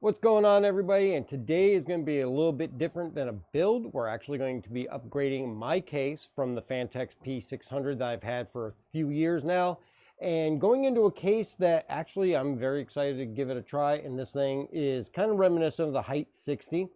What's going on, everybody? And today is going to be a little bit different than a build. We're actually going to be upgrading my case from the Phanteks P600 that I've had for a few years now, and going into a case that actually I'm very excited to give it a try. And this thing is kind of reminiscent of the Height 60,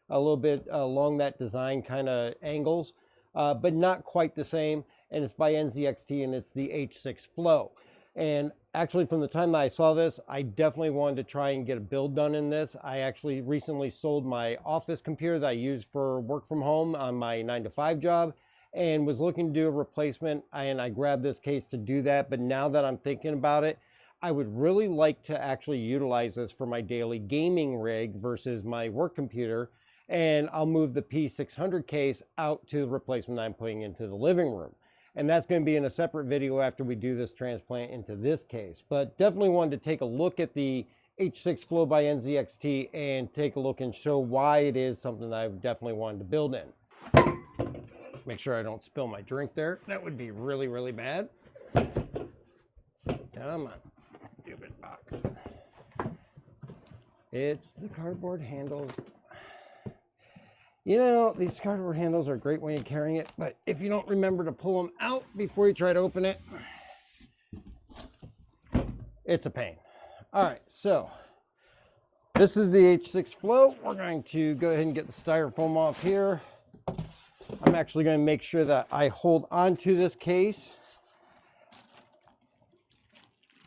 a little bit along that design kind of angles, but not quite the same. And it's by NZXT, and it's the H6 Flow. And actually, from the time that I saw this, I definitely wanted to try and get a build done in this. I actually recently sold my office computer that I use for work from home on my 9-to-5 job, and was looking to do a replacement, and I grabbed this case to do that. But now that I'm thinking about it, I would really like to actually utilize this for my daily gaming rig versus my work computer, and I'll move the P600 case out to the replacement I'm putting into the living room. And that's going to be in a separate video after we do this transplant into this case. But definitely wanted to take a look at the H6 Flow by NZXT and take a look and show why it is something that I've definitely wanted to build in. Make sure I don't spill my drink there. That would be really, really bad. Come on, stupid box. It's the cardboard handles. You know, these cardboard handles are great when you're carrying it, but if you don't remember to pull them out before you try to open it, it's a pain. All right, so this is the H6 Flow. We're going to go ahead and get the styrofoam off here. I'm actually going to make sure that I hold on to this case.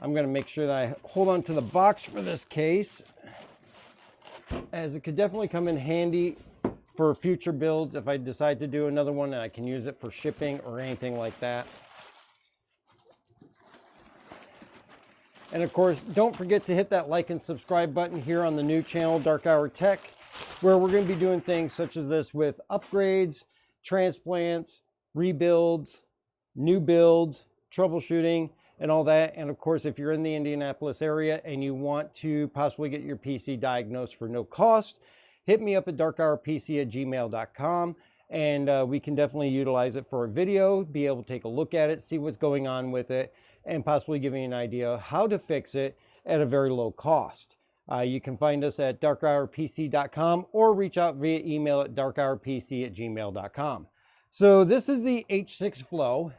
I'm going to make sure that I hold on to the box for this case, as it could definitely come in handy for future builds if I decide to do another one, and I can use it for shipping or anything like that. And of course, don't forget to hit that like and subscribe button here on the new channel, Dark Hour Tech, where we're going to be doing things such as this with upgrades, transplants, rebuilds, new builds, troubleshooting, and all that. And of course, if you're in the Indianapolis area and you want to possibly get your PC diagnosed for no cost, hit me up at darkhourpc@gmail.com, and we can definitely utilize it for a video, be able to take a look at it, see what's going on with it, and possibly give you an idea how to fix it at a very low cost. You can find us at darkhourpc.com or reach out via email at darkhourpc@gmail.com. So this is the H6 Flow,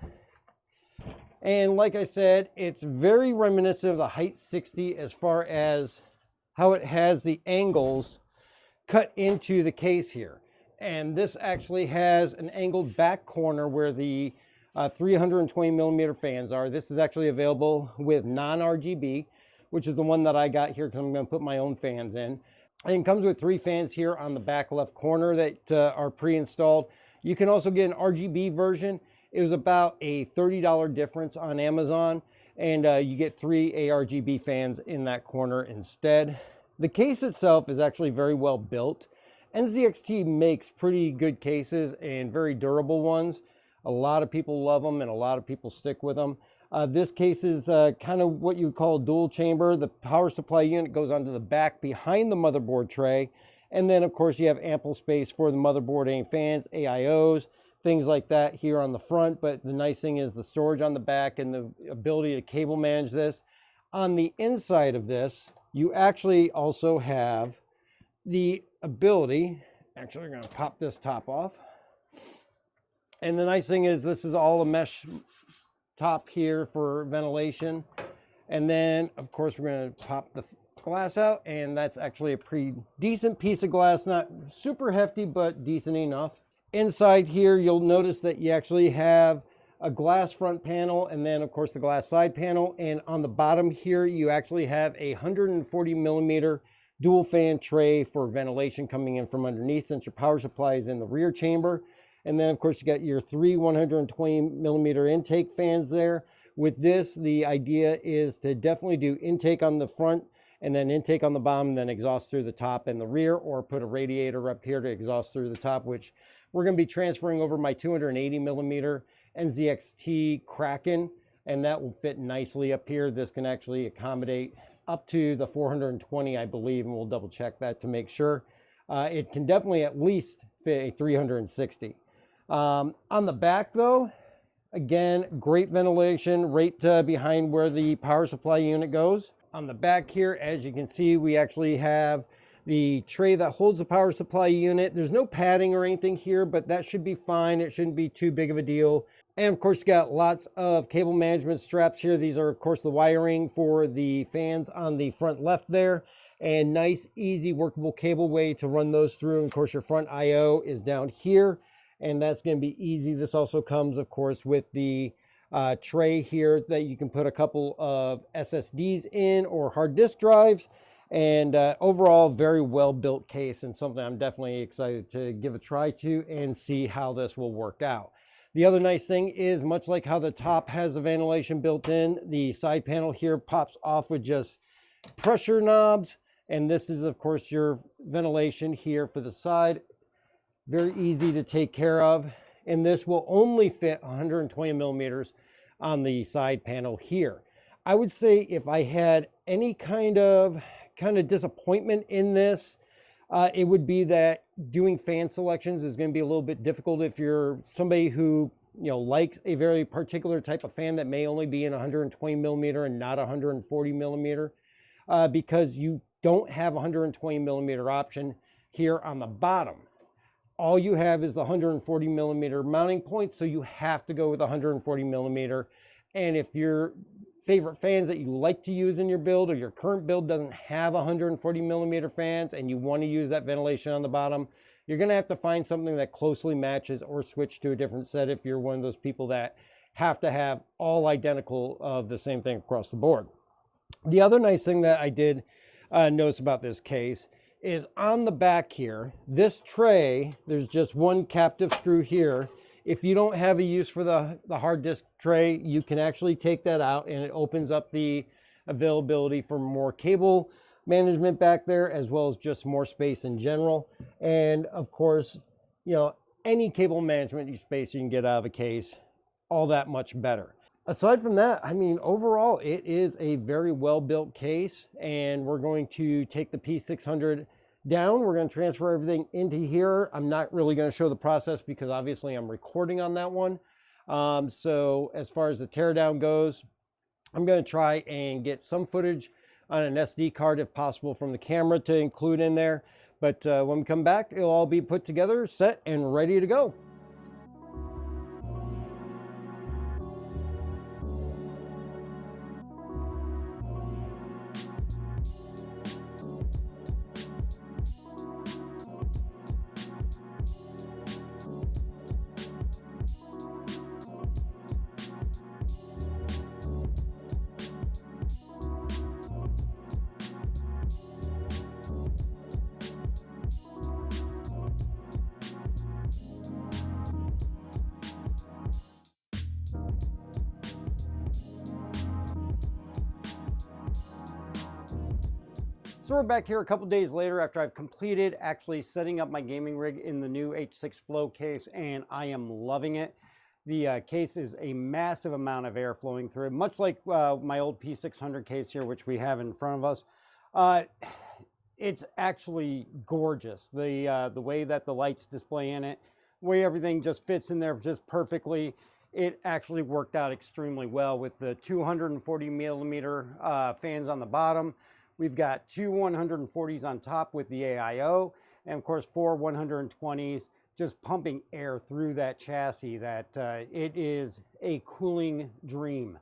and like I said, it's very reminiscent of the Height 60 as far as how it has the angles cut into the case here. And this actually has an angled back corner where the 320 millimeter fans are. This is actually available with non-RGB, which is the one that I got here because I'm going to put my own fans in. And it comes with 3 fans here on the back left corner that are pre-installed. You can also get an RGB version. It was about a $30 difference on Amazon, and you get 3 ARGB fans in that corner instead. The case itself is actually very well built. NZXT makes pretty good cases and very durable ones. A lot of people love them and a lot of people stick with them. This case is kind of what you would call a dual chamber. The power supply unit goes onto the back behind the motherboard tray. And then of course you have ample space for the motherboard, any fans, AIOs, things like that here on the front. But the nice thing is the storage on the back and the ability to cable manage this. On the inside of this, you actually also have the ability, actually we're going to pop this top off. And the nice thing is this is all a mesh top here for ventilation. And then of course we're going to pop the glass out, and that's actually a pretty decent piece of glass, not super hefty, but decent enough. Inside here, you'll notice that you actually have a glass front panel, and then of course the glass side panel. And on the bottom here, you actually have a 140 millimeter dual fan tray for ventilation coming in from underneath, since your power supply is in the rear chamber. And then of course you got your 3 120 millimeter intake fans there. With this, the idea is to definitely do intake on the front and then intake on the bottom, and then exhaust through the top and the rear, or put a radiator up here to exhaust through the top, which we're going to be transferring over my 280 millimeter NZXT Kraken, and that will fit nicely up here. This can actually accommodate up to the 420, I believe, and we'll double check that to make sure. It can definitely at least fit a 360. On the back though, again, great ventilation right behind where the power supply unit goes. On the back here, as you can see, we actually have the tray that holds the power supply unit. There's no padding or anything here, but that should be fine. It shouldn't be too big of a deal. And of course, you got lots of cable management straps here. These are, of course, the wiring for the fans on the front left there. And nice, easy, workable cable way to run those through. And of course, your front I/O is down here, and that's going to be easy. This also comes, of course, with the tray here that you can put a couple of SSDs in or hard disk drives. And overall, very well built case, and something I'm definitely excited to give a try to and see how this will work out. The other nice thing is, much like how the top has a ventilation built in, the side panel here pops off with just pressure knobs. And this is, of course, your ventilation here for the side. Very easy to take care of. And this will only fit 120 millimeters on the side panel here. I would say if I had any kind of disappointment in this, it would be that doing fan selections is going to be a little bit difficult if you're somebody who likes a very particular type of fan that may only be in 120 millimeter and not 140 millimeter, because you don't have a 120 millimeter option here on the bottom. All you have is the 140 millimeter mounting point, so you have to go with 140 millimeter. And if your favorite fans that you like to use in your build, or your current build doesn't have 140 millimeter fans and you want to use that ventilation on the bottom, you're going to have to find something that closely matches or switch to a different set if you're one of those people that have to have all identical of the same thing across the board. The other nice thing that I did notice about this case is on the back here, this tray, there's just one captive screw here. If you don't have a use for the hard disk tray, you can actually take that out, and it opens up the availability for more cable management back there, as well as just more space in general. And of course, any cable management space you can get out of a case, all that much better. Aside from that, I mean, overall, it is a very well-built case, and we're going to take the P600 down. We're going to transfer everything into here. I'm not really going to show the process because obviously I'm recording on that one. So as far as the teardown goes, I'm going to try and get some footage on an SD card if possible from the camera to include in there. But when we come back, it'll all be put together, set, and ready to go. So we're back here a couple days later after I've completed actually setting up my gaming rig in the new H6 Flow case, and I am loving it. The case is a massive amount of air flowing through it, much like my old P600 case here, which we have in front of us. It's actually gorgeous. The way that the lights display in it, the way everything just fits in there just perfectly. It actually worked out extremely well with the 240 millimeter fans on the bottom. We've got two 140s on top with the AIO, and of course 4 120s just pumping air through that chassis. That it is a cooling dream.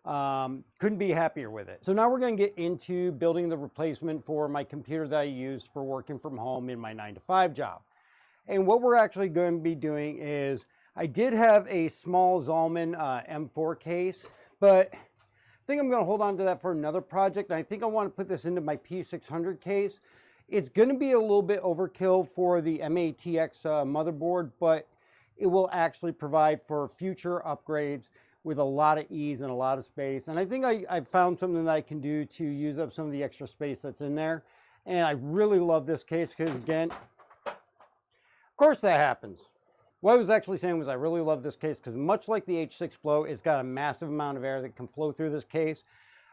Couldn't be happier with it. So now we're going to get into building the replacement for my computer that I used for working from home in my 9-to-5 job. And what we're actually going to be doing is, I did have a small Zalman M4 case, but I think I'm going to hold on to that for another project. I think I want to put this into my P600 case. It's going to be a little bit overkill for the MATX motherboard, but it will actually provide for future upgrades with a lot of ease and a lot of space. And I think I've found something that I can do to use up some of the extra space that's in there. And I really love this case because, again, of course that happens. What I was actually saying was I really love this case because, much like the H6 Flow, it's got a massive amount of air that can flow through this case.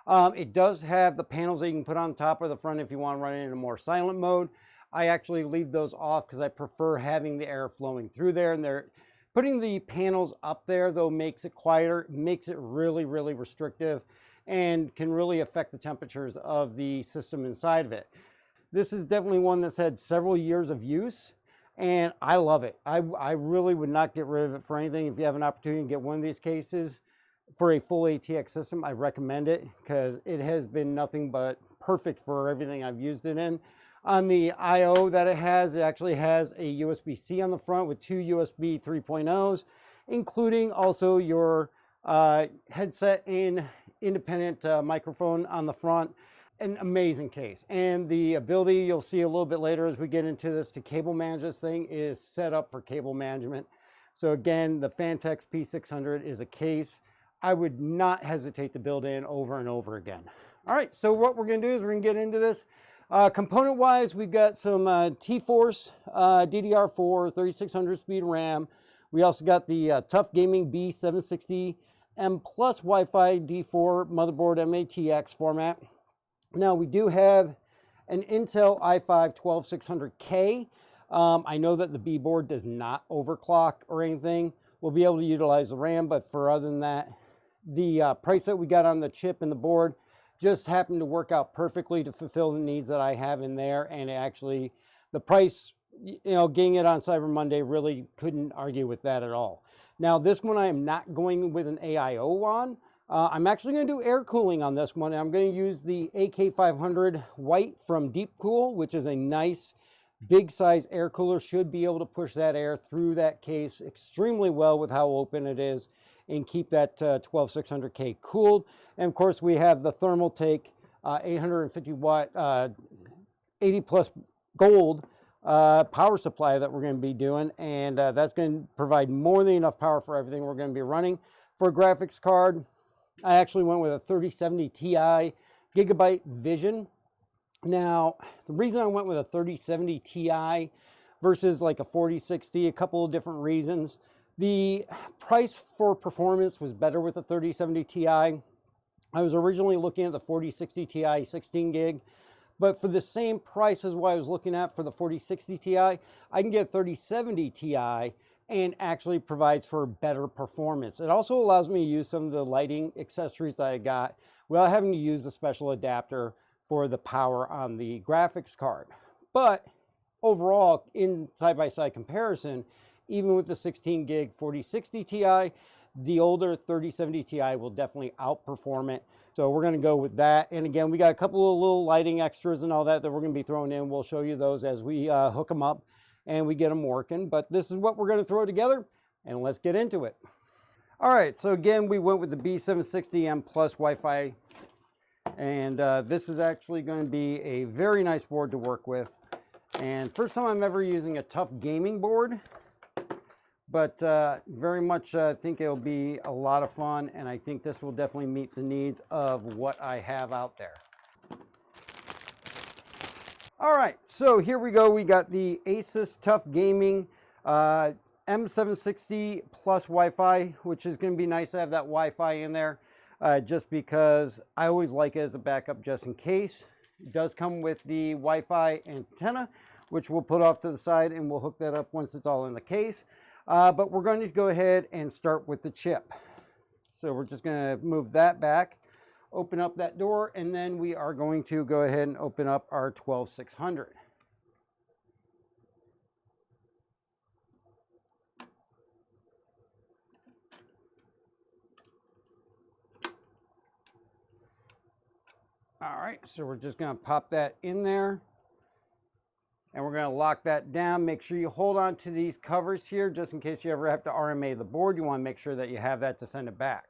It does have the panels that you can put on top or the front if you want to run it in a more silent mode. I actually leave those off because I prefer having the air flowing through there. And putting the panels up there, though, makes it quieter, makes it really, really restrictive, and can really affect the temperatures of the system inside of it. This is definitely one that's had several years of use, and I love it. I really would not get rid of it for anything. If you have an opportunity to get one of these cases for a full ATX system, I recommend it because it has been nothing but perfect for everything I've used it in. On the I/O that it actually has a USB-C on the front with two USB 3.0s, including also your headset and independent microphone on the front. An amazing case, and the ability, you'll see a little bit later as we get into this, to cable manage this thing is set up for cable management. So again, the Phanteks P600 is a case I would not hesitate to build in over and over again. All right, so what we're going to do is we're going to get into this. Component wise, we've got some T-Force DDR4 3600 speed RAM. We also got the Tough Gaming B760M plus Wi-Fi D4 motherboard MATX format. Now we do have an Intel i5-12600K. I know that the B board does not overclock or anything. We'll be able to utilize the RAM, but for other than that, the price that we got on the chip and the board just happened to work out perfectly to fulfill the needs that I have in there. And actually, the price, you know, getting it on Cyber Monday, really couldn't argue with that at all. Now this one I am not going with an AIO on. I'm actually going to do air cooling on this one. I'm going to use the AK500 White from Deepcool, which is a nice big size air cooler. Should be able to push that air through that case extremely well with how open it is and keep that 12600K cooled. And of course we have the Thermal Take 850 watt 80 plus gold power supply that we're going to be doing, and that's going to provide more than enough power for everything we're going to be running. For a graphics card, I actually went with a 3070 Ti Gigabyte Vision. Now, the reason I went with a 3070 Ti versus like a 4060, a couple of different reasons. The price for performance was better with the 3070 Ti. I was originally looking at the 4060 Ti 16 gig, but for the same price as what I was looking at for the 4060 Ti, I can get 3070 Ti and actually provides for better performance. It also allows me to use some of the lighting accessories that I got without having to use the special adapter for the power on the graphics card. But overall, in side-by-side comparison, even with the 16 gig 4060 Ti, the older 3070 Ti will definitely outperform it. So we're going to go with that. And again, we got a couple of little lighting extras and all that we're going to be throwing in. We'll show you those as we hook them up and we get them working. But this is what we're going to throw together, and let's get into it. All right, so again, we went with the B760M plus Wi-Fi, and this is actually going to be a very nice board to work with. And first time I'm ever using a Tough Gaming board, but very much think it'll be a lot of fun, and I think this will definitely meet the needs of what I have out there. All right, so here we go. We got the Asus Tough Gaming M760 plus Wi-Fi, which is going to be nice to have that Wi-Fi in there, just because I always like it as a backup just in case. It does come with the Wi-Fi antenna, which we'll put off to the side, and we'll hook that up once it's all in the case. But we're going to go ahead and start with the chip. So we're just going to move that back, open up that door, and then we are going to go ahead and open up our 12600. All right, so we're just going to pop that in there, and we're going to lock that down. Make sure you hold on to these covers here just in case you ever have to RMA the board. You want to make sure that you have that to send it back.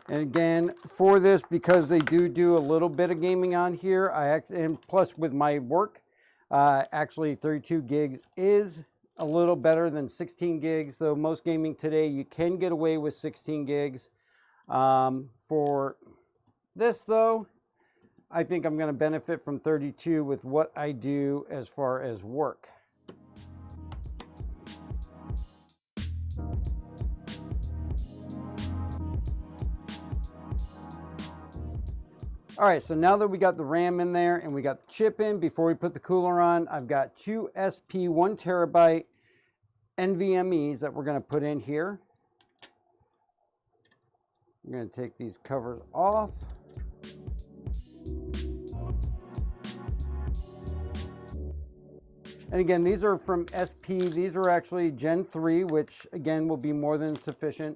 And again, for this, because they do a little bit of gaming on here, and plus with my work, actually 32 gigs is a little better than 16 gigs. Though most gaming today, you can get away with 16 gigs. For this though, I think I'm going to benefit from 32 with what I do as far as work. All right, so now that we got the RAM in there and we got the chip in, before we put the cooler on, I've got two SP 1 terabyte NVMEs that we're going to put in here. I'm going to take these covers off. And again, these are from SP. These are actually Gen 3, which again will be more than sufficient.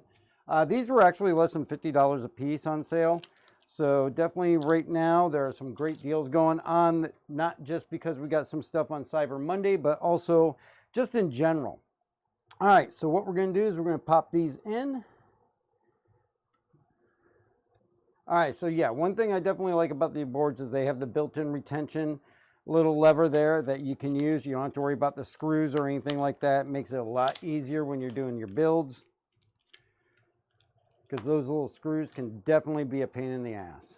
These were actually less than $50 a piece on sale. So definitely right now there are some great deals going on, not just because we got some stuff on Cyber Monday, but also just in general. All right, so what we're going to do is we're going to pop these in. All right, so yeah, one thing I definitely like about the boards is they have the built-in retention little lever there that you can use. You don't have to worry about the screws or anything like that. It makes it a lot easier when you're doing your builds, because those little screws can definitely be a pain in the ass.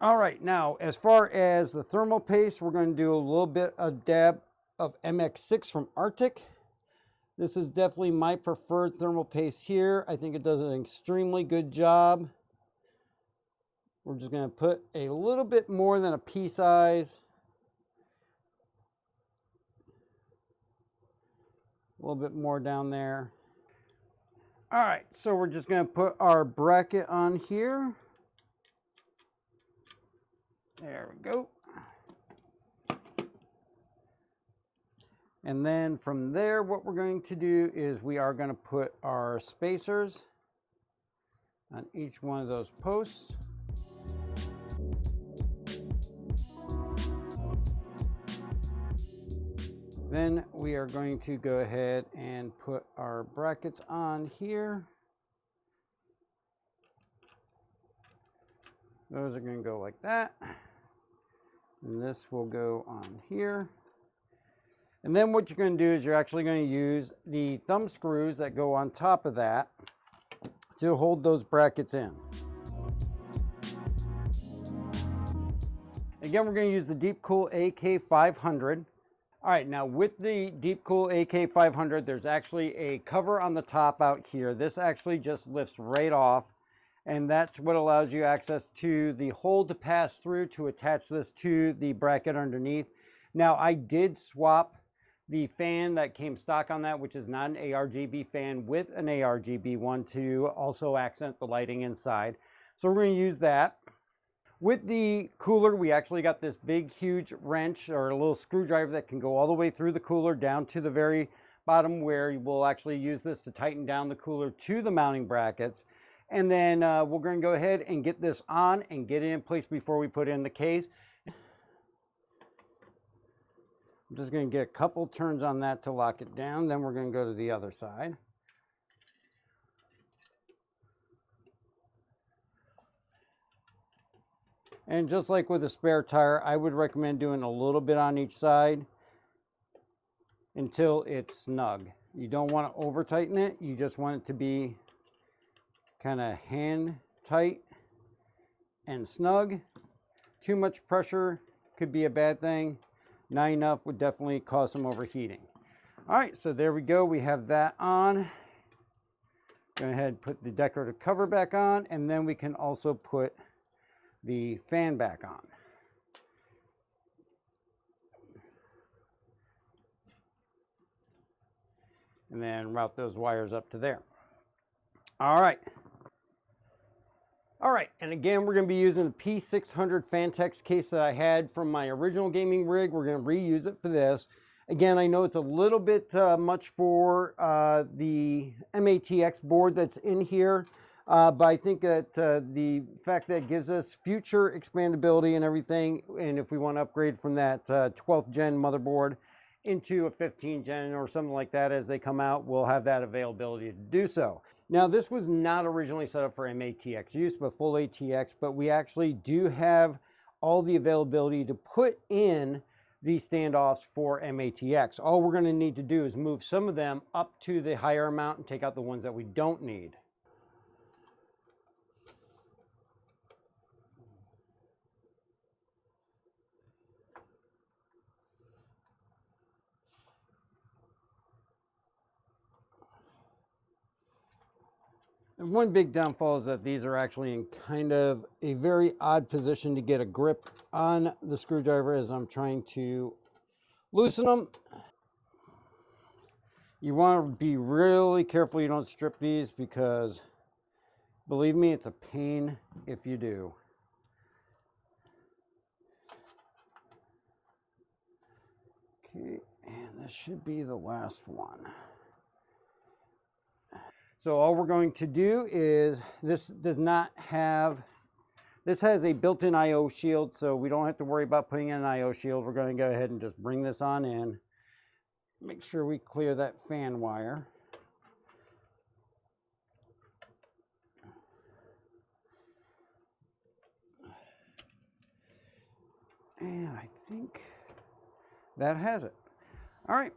All right, now as far as the thermal paste, we're going to do a little bit of dab of MX6 from Auec. This is definitely my preferred thermal paste here. I think it does an extremely good job. We're just going to put a little bit more than a pea size. A little bit more down there. All right, so we're just going to put our bracket on here. There we go. And then from there, what we're going to do is we are going to put our spacers on each one of those posts. Then we are going to go ahead and put our brackets on here. Those are going to go like that. And this will go on here. And then what you're going to do is you're actually going to use the thumb screws that go on top of that to hold those brackets in. Again, we're going to use the Deepcool AK500. All right, now with the Deepcool AK500, there's actually a cover on the top out here. This actually just lifts right off, and that's what allows you access to the hole to pass through to attach this to the bracket underneath. Now, I did swap the fan that came stock on that, which is not an ARGB fan, with an ARGB one to also accent the lighting inside. So we're going to use that. With the cooler, we actually got this big, huge wrench or a little screwdriver that can go all the way through the cooler down to the very bottom, where we'll actually use this to tighten down the cooler to the mounting brackets. And then we're going to go ahead and get this on and get it in place before we put it in the case. I'm just going to get a couple turns on that to lock it down. Then we're going to go to the other side. And just like with a spare tire, I would recommend doing a little bit on each side until it's snug. You don't want to over tighten it. You just want it to be kind of hand tight and snug. Too much pressure could be a bad thing. Not enough would definitely cause some overheating. All right, so there we go. We have that on. Go ahead and put the decorative cover back on, and then we can also put the fan back on. And then route those wires up to there. All right. All right, and again, we're going to be using the P600 Fantex case that I had from my original gaming rig. We're going to reuse it for this. Again, I know it's a little bit much for the MATX board that's in here, but I think that the fact that it gives us future expandability and everything, and if we want to upgrade from that 12th gen motherboard into a 15th gen or something like that as they come out, we'll have that availability to do so. Now, this was not originally set up for MATX use, but full ATX, but we actually do have all the availability to put in the standoffs for MATX. All we're going to need to do is move some of them up to the higher amount and take out the ones that we don't need. And one big downfall is that these are actually in kind of a very odd position to get a grip on the screwdriver as I'm trying to loosen them. You want to be really careful you don't strip these, because Believe me, it's a pain if you do. Okay, and this should be the last one. So all we're going to do is, this has a built-in I/O shield, so we don't have to worry about putting in an I/O shield. We're going to go ahead and just bring this on in. Make sure we clear that fan wire. And I think that has it. All right.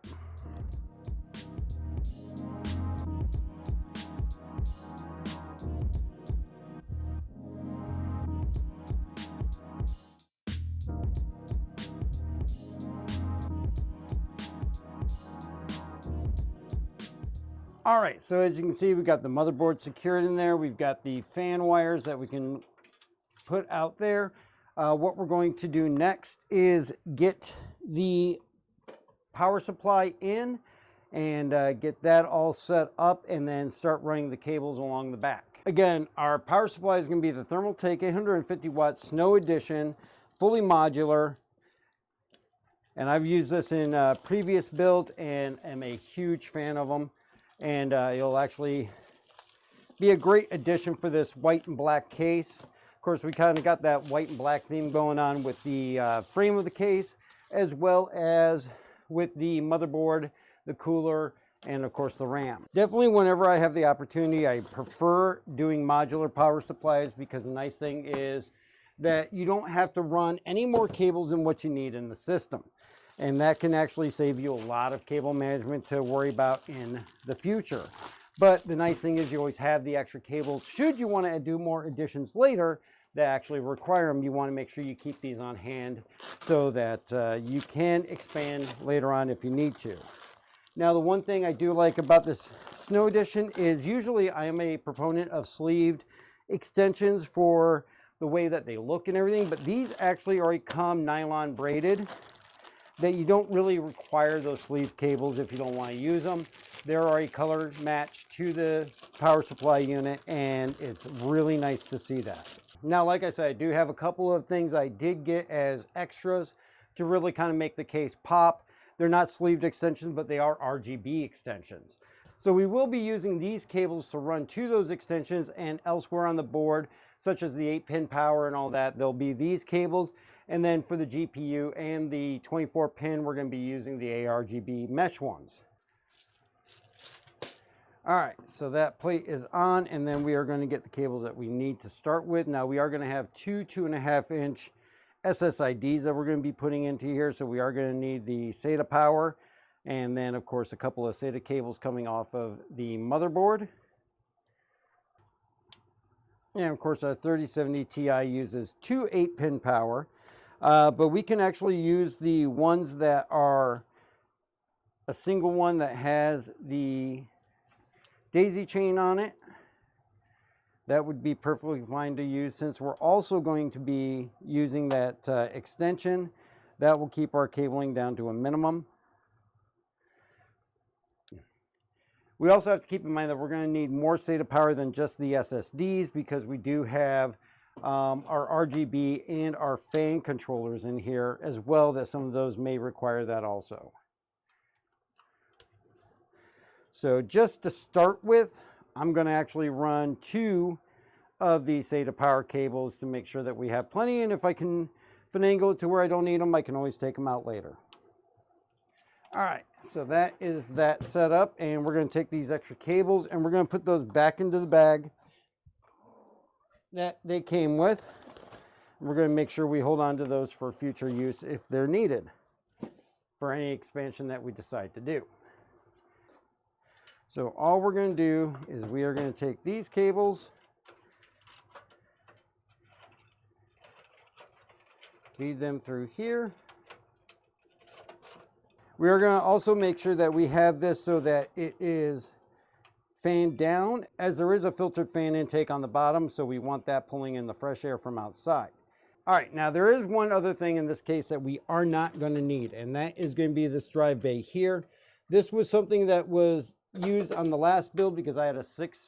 All right, so as you can see, we've got the motherboard secured in there. We've got the fan wires that we can put out there. What we're going to do next is get the power supply in and get that all set up and then start running the cables along the back. Again, our power supply is going to be the Thermaltake 850 watt Snow Edition, fully modular. And I've used this in previous builds and am a huge fan of them. And it'll actually be a great addition for this white and black case. Of course, we kind of got that white and black theme going on with the frame of the case, as well as with the motherboard, the cooler, and of course the RAM. Definitely whenever I have the opportunity, I prefer doing modular power supplies, because the nice thing is that you don't have to run any more cables than what you need in the system. And that can actually save you a lot of cable management to worry about in the future. But the nice thing is you always have the extra cables. Should you want to do more additions later that actually require them, you want to make sure you keep these on hand so that you can expand later on if you need to. Now, the one thing I do like about this Snow Edition is usually I am a proponent of sleeved extensions for the way that they look and everything, but these actually already come nylon braided, that you don't really require those sleeve cables if you don't want to use them. They're already color matched to the power supply unit, and it's really nice to see that. Now, like I said, I do have a couple of things I did get as extras to really kind of make the case pop. They're not sleeved extensions, but they are RGB extensions. So we will be using these cables to run to those extensions, and elsewhere on the board, such as the 8-pin power and all that, there'll be these cables. And then for the GPU and the 24-pin, we're going to be using the ARGB mesh ones. All right, so that plate is on, and then we are going to get the cables that we need to start with. Now, we are going to have two 2.5-inch SSIDs that we're going to be putting into here. So we are going to need the SATA power, and then, of course, a couple of SATA cables coming off of the motherboard. And, of course, our 3070 Ti uses two 8-pin power. But we can actually use the ones that are a single one that has the daisy chain on it. That would be perfectly fine to use, since we're also going to be using that extension. That will keep our cabling down to a minimum. We also have to keep in mind that we're going to need more SATA power than just the SSDs, because we do have our RGB and our fan controllers in here as well, that some of those may require that also. So just to start with, I'm going to actually run two of the SATA power cables to make sure that we have plenty, and if I can finagle it to where I don't need them, I can always take them out later. All right, so that is that set up, and we're going to take these extra cables and we're going to put those back into the bag that they came with. We're going to make sure we hold on to those for future use if they're needed for any expansion that we decide to do. So all we're going to do is we are going to take these cables, feed them through here. We are going to also make sure that we have this so that it is fan down, as there is a filtered fan intake on the bottom, so we want that pulling in the fresh air from outside. All right, now there is one other thing in this case that we are not going to need, and that is going to be this drive bay here. This was something that was used on the last build because I had a 6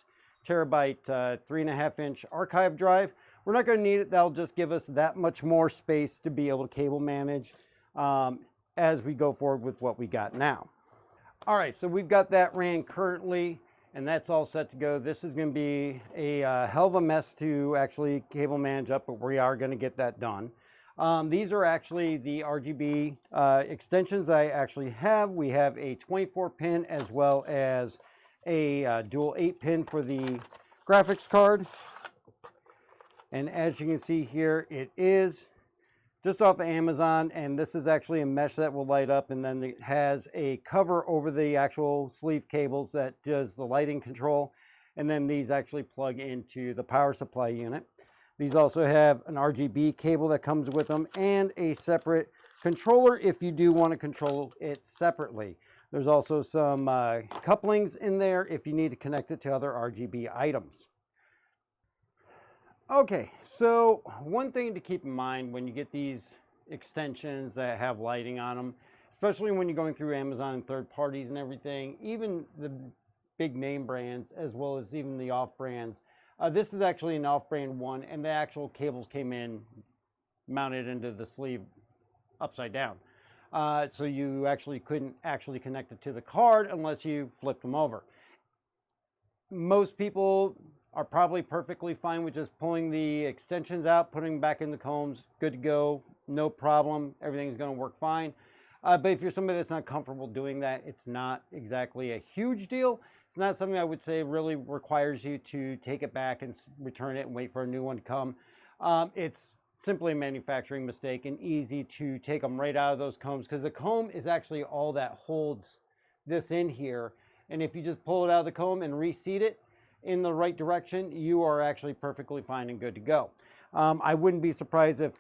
terabyte 3.5-inch archive drive. We're not going to need it. That'll just give us that much more space to be able to cable manage as we go forward with what we got now. All right, so we've got that ran currently, and that's all set to go. This is going to be a hell of a mess to actually cable manage up, but we are going to get that done. These are actually the RGB extensions I actually have. We have a 24-pin as well as a dual 8-pin for the graphics card. And as you can see here, it is just off of Amazon, and this is actually a mesh that will light up, and then it has a cover over the actual sleeve cables that does the lighting control, and then these actually plug into the power supply unit. These also have an RGB cable that comes with them and a separate controller if you do want to control it separately. There's also some couplings in there if you need to connect it to other RGB items. Okay, so one thing to keep in mind when you get these extensions that have lighting on them, especially when you're going through Amazon and third parties and everything, even the big name brands as well as even the off brands, this is actually an off-brand one, and the actual cables came in mounted into the sleeve upside down. So you actually couldn't actually connect it to the card unless you flipped them over. Most people are probably perfectly fine with just pulling the extensions out, putting them back in the combs, good to go, no problem, everything's going to work fine. But if you're somebody that's not comfortable doing that, it's not exactly a huge deal. It's not something I would say really requires you to take it back and return it and wait for a new one to come. It's simply a manufacturing mistake and easy to take them right out of those combs, because the comb is actually all that holds this in here. And if you just pull it out of the comb and reseat it in the right direction, you are actually perfectly fine and good to go. I wouldn't be surprised if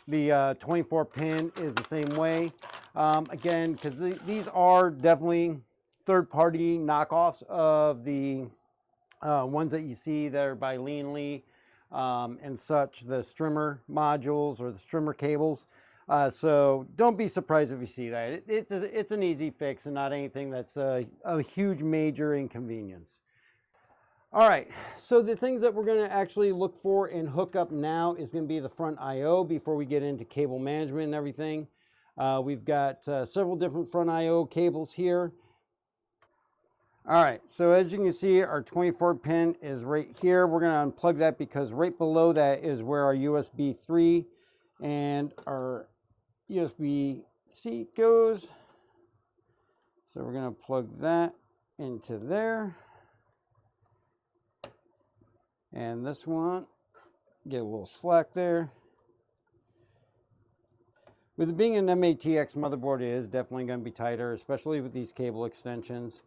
the 24 pin is the same way. Again, because these are definitely third-party knockoffs of the ones that you see that are by Lee and such, the strimmer modules or the strimmer cables. So don't be surprised if you see that. It's an easy fix and not anything that's a huge major inconvenience. All right, so the things that we're going to actually look for and hook up now is going to be the front I/O before we get into cable management and everything. We've got several different front I/O cables here. All right, so as you can see, our 24 pin is right here. We're going to unplug that because right below that is where our USB 3 and our USB-C goes. So we're going to plug that into there. And this one, get a little slack there. With it being an M.A.T.X motherboard, it is definitely going to be tighter, especially with these cable extensions.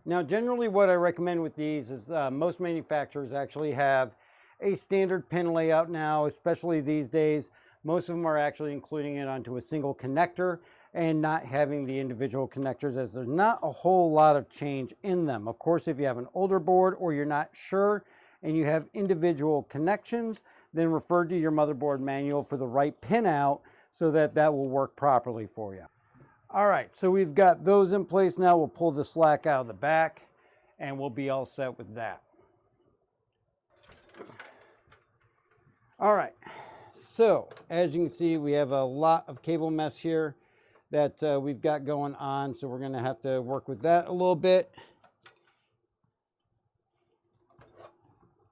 Now, generally what I recommend with these is most manufacturers actually have a standard pin layout now, especially these days. Most of them are actually including it onto a single connector and not having the individual connectors, as there's not a whole lot of change in them. Of course, if you have an older board or you're not sure and you have individual connections, then refer to your motherboard manual for the right pin out so that that will work properly for you. All right, so we've got those in place now. We'll pull the slack out of the back and we'll be all set with that. All right, so as you can see, we have a lot of cable mess here that we've got going on, so we're going to have to work with that a little bit.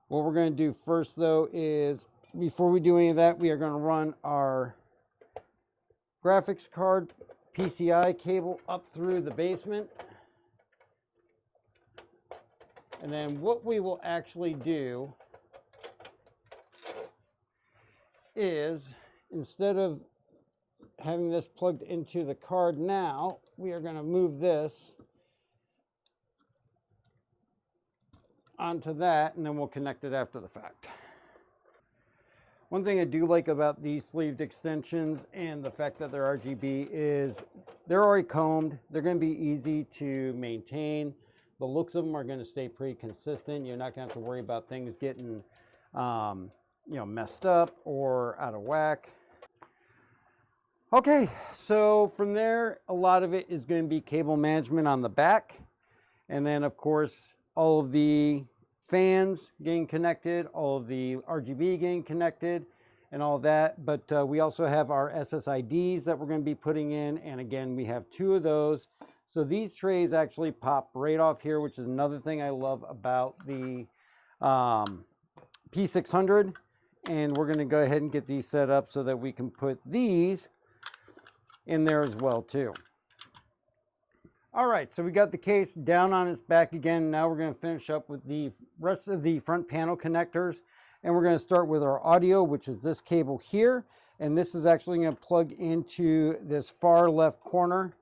What we're going to do first, though, is before we do any of that, we are going to run our graphics card PCI cable up through the basement. And then what we will actually do is, instead of having this plugged into the card now, we are going to move this onto that, and then we'll connect it after the fact. One thing I do like about these sleeved extensions and the fact that they're RGB is they're already combed. They're going to be easy to maintain. The looks of them are going to stay pretty consistent. You're not going to have to worry about things getting messed up or out of whack. Okay, so from there, a lot of it is going to be cable management on the back. And then, of course, all of the fans getting connected, all of the RGB getting connected, and all that. But we also have our SSIDs that we're going to be putting in, and again, we have 2 of those. So these trays actually pop right off here, which is another thing I love about the P600. And we're going to go ahead and get these set up so that we can put these in there as well too. All right, so we got the case down on its back again. Now we're going to finish up with the rest of the front panel connectors. And we're going to start with our audio, which is this cable here. And this is actually going to plug into this far left corner.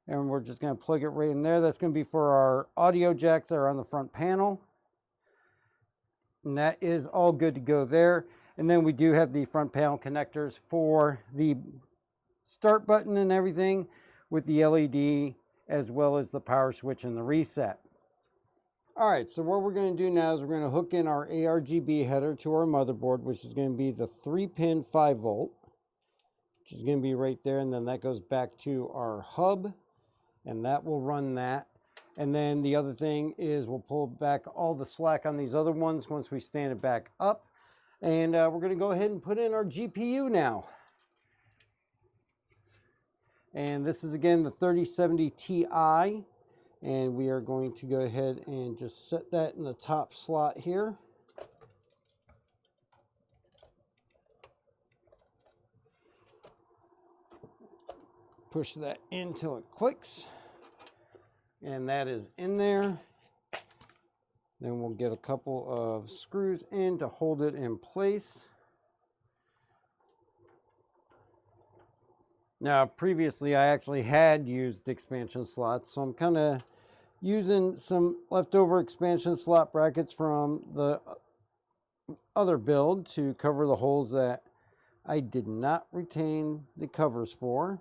And we're just going to plug it right in there. That's going to be for our audio jacks that are on the front panel. And that is all good to go there. And then we do have the front panel connectors for the start button and everything with the LED, as well as the power switch and the reset. All right, so what we're going to do now is we're going to hook in our ARGB header to our motherboard, which is going to be the 3-pin 5-volt, which is going to be right there. And then that goes back to our hub, and that will run that. And then the other thing is we'll pull back all the slack on these other ones once we stand it back up. And we're going to go ahead and put in our GPU now. And this is again the 3070 Ti. And we are going to go ahead and just set that in the top slot here. Push that in till it clicks. And that is in there. Then we'll get a couple of screws in to hold it in place. Now, previously I actually had used expansion slots, so I'm kind of using some leftover expansion slot brackets from the other build to cover the holes that I did not retain the covers for.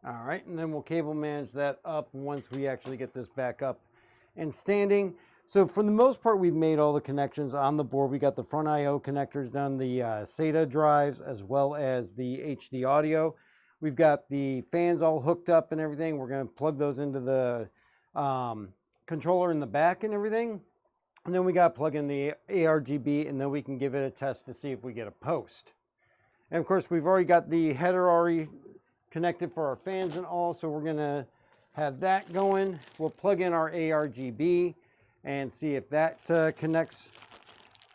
All right, and then we'll cable manage that up once we actually get this back up and standing. So for the most part, we've made all the connections on the board. We got the front I/O connectors done, the SATA drives, as well as the HD audio. We've got the fans all hooked up and everything. We're going to plug those into the controller in the back and everything. And then we got to plug in the ARGB, and then we can give it a test to see if we get a post. And of course, we've already got the header already connected for our fans and all, so we're going to have that going. We'll plug in our ARGB and see if that connects.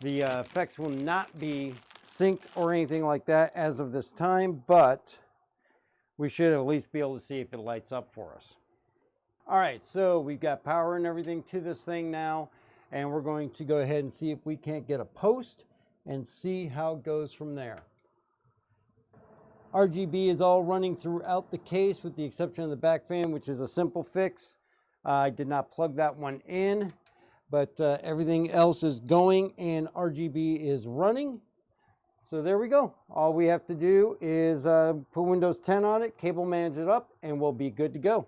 The effects will not be synced or anything like that as of this time, but we should at least be able to see if it lights up for us. All right, so we've got power and everything to this thing now, and we're going to go ahead and see if we can't get a post and see how it goes from there. RGB is all running throughout the case with the exception of the back fan, which is a simple fix. I did not plug that one in, but everything else is going and RGB is running. So there we go. All we have to do is put Windows 10 on it, cable manage it up, and we'll be good to go.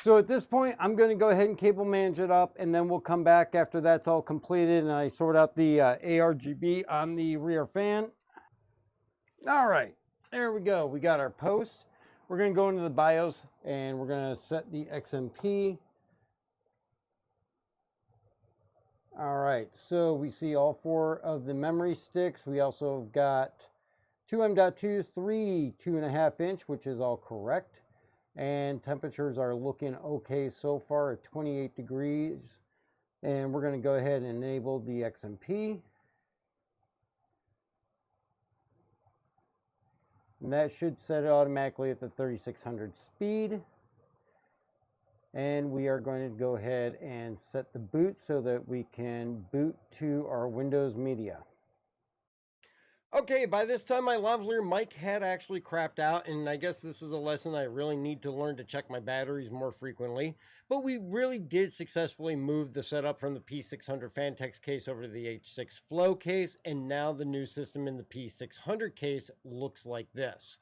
So at this point, I'm going to go ahead and cable manage it up, and then we'll come back after that's all completed and I sort out the ARGB on the rear fan. All right, there we go. We got our post. We're going to go into the BIOS and we're going to set the XMP. All right, so we see all 4 of the memory sticks. We also got 2 M.2s, 3 2.5 inch, which is all correct. And temperatures are looking okay so far at 28 degrees. And we're going to go ahead and enable the XMP. And that should set it automatically at the 3600 speed. And we are going to go ahead and set the boot so that we can boot to our Windows Media. Okay, by this time my lavalier mic had actually crapped out, and I guess this is a lesson I really need to learn to check my batteries more frequently. But we really did successfully move the setup from the P600 Fantex case over to the H6 Flow case, and now the new system in the P600 case looks like this.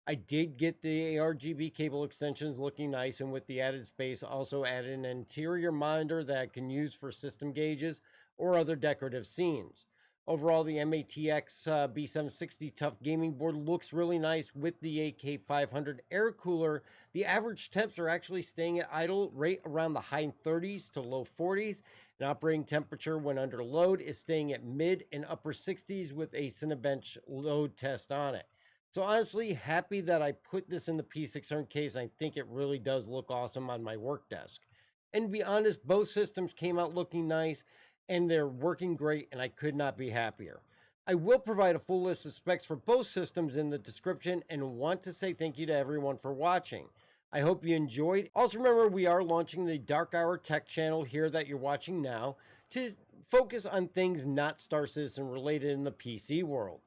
I did get the ARGB cable extensions looking nice, and with the added space also added an interior monitor that I can use for system gauges or other decorative scenes. Overall, the MATX B760 Tough gaming board looks really nice with the AK500 air cooler. The average temps are actually staying at idle rate around the high 30s to low 40s. And operating temperature when under load is staying at mid and upper 60s with a Cinebench load test on it. So honestly, happy that I put this in the P600 case. I think it really does look awesome on my work desk. And to be honest, both systems came out looking nice, and they're working great, and I could not be happier. I will provide a full list of specs for both systems in the description, and want to say thank you to everyone for watching. I hope you enjoyed. Also remember, we are launching the Dark Hour Tech channel here that you're watching now to focus on things not Star Citizen related in the PC world.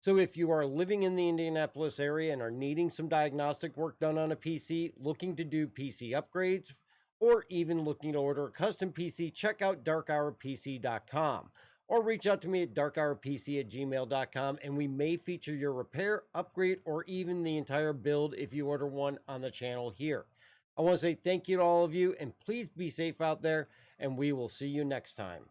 So if you are living in the Indianapolis area and are needing some diagnostic work done on a PC, looking to do PC upgrades, or even looking to order a custom PC, check out darkhourpc.com or reach out to me at darkhourpc@gmail.com, and we may feature your repair, upgrade, or even the entire build if you order one on the channel here. I want to say thank you to all of you, and please be safe out there, and we will see you next time.